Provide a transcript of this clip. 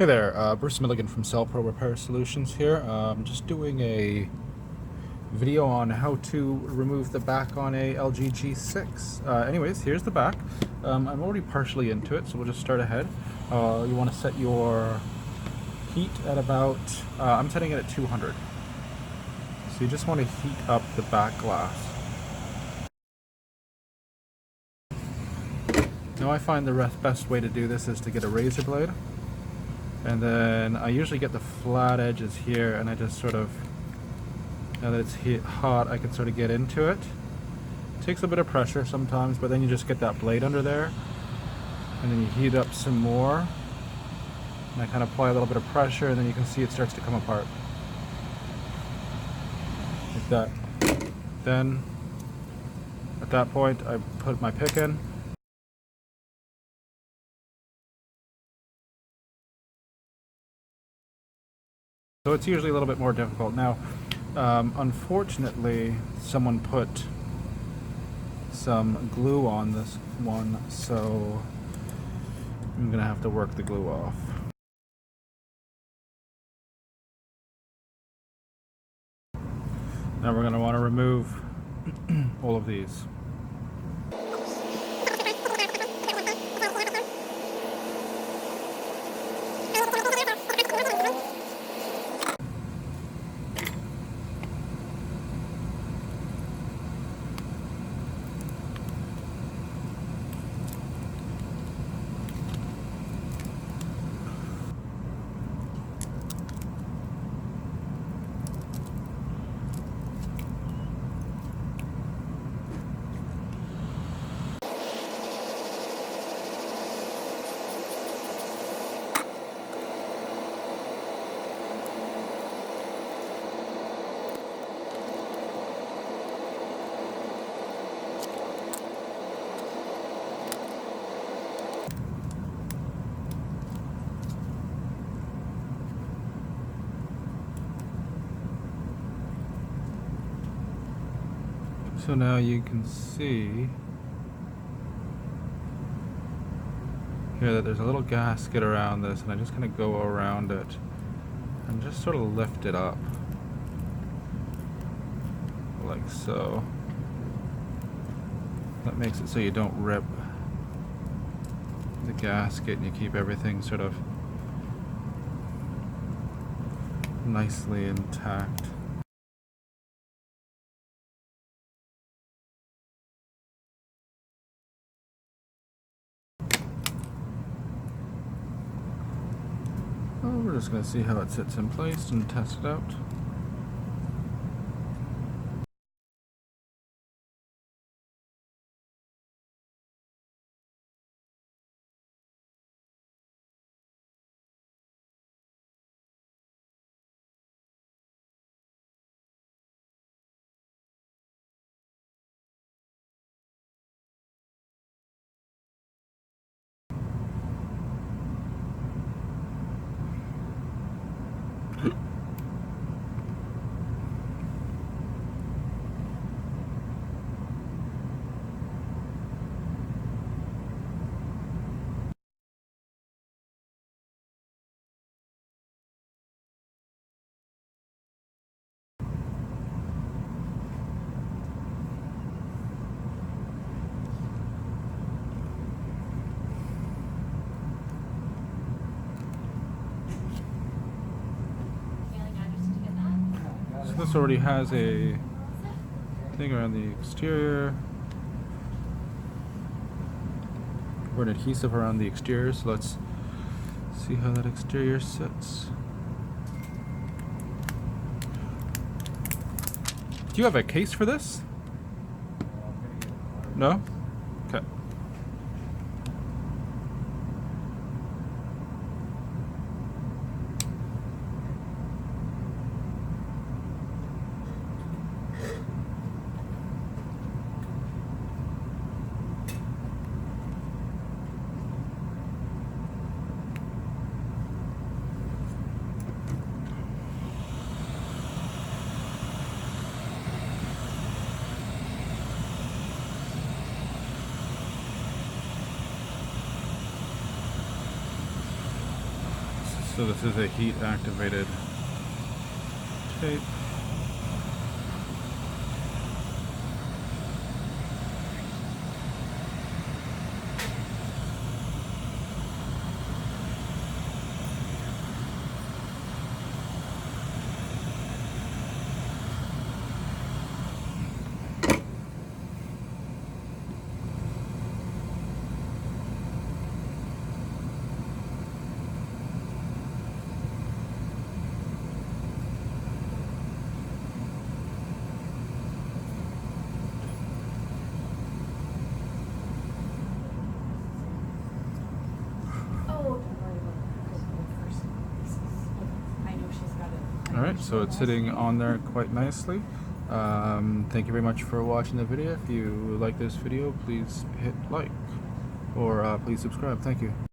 Hey there, Bruce Milligan from Cell Pro Repair Solutions here. Just doing a video on how to remove the back on a LG G6. Anyways, here's the back. I'm already partially into it, so we'll just start ahead. You want to set your heat at about, I'm setting it at 200. So you just want to heat up the back glass. Now I find the best way to do this is to get a razor blade. And then I usually get the flat edges here, and I just sort of, now that it's hot, I can sort of get into it. It takes a bit of pressure sometimes, but then you just get that blade under there, and then you heat up some more. And I kind of apply a little bit of pressure, and then you can see it starts to come apart. Like that. Then, at that point, I put my pick in. So it's usually a little bit more difficult. Now, unfortunately, someone put some glue on this one, so I'm gonna have to work the glue off. Now we're gonna want to remove all of these. So now you can see here that there's a little gasket around this, and I just kind of go around it and just sort of lift it up like so. That makes it so you don't rip the gasket and you keep everything sort of nicely intact. Well, we're just going to see how it sits in place and test it out. So this already has a thing around the exterior, or an adhesive around the exterior, so let's see how that exterior sits. Do you have a case for this? No? Okay. So this is a heat activated tape. Alright, so it's sitting on there quite nicely. Thank you very much for watching the video. If you like this video, please hit like, or please subscribe. Thank you.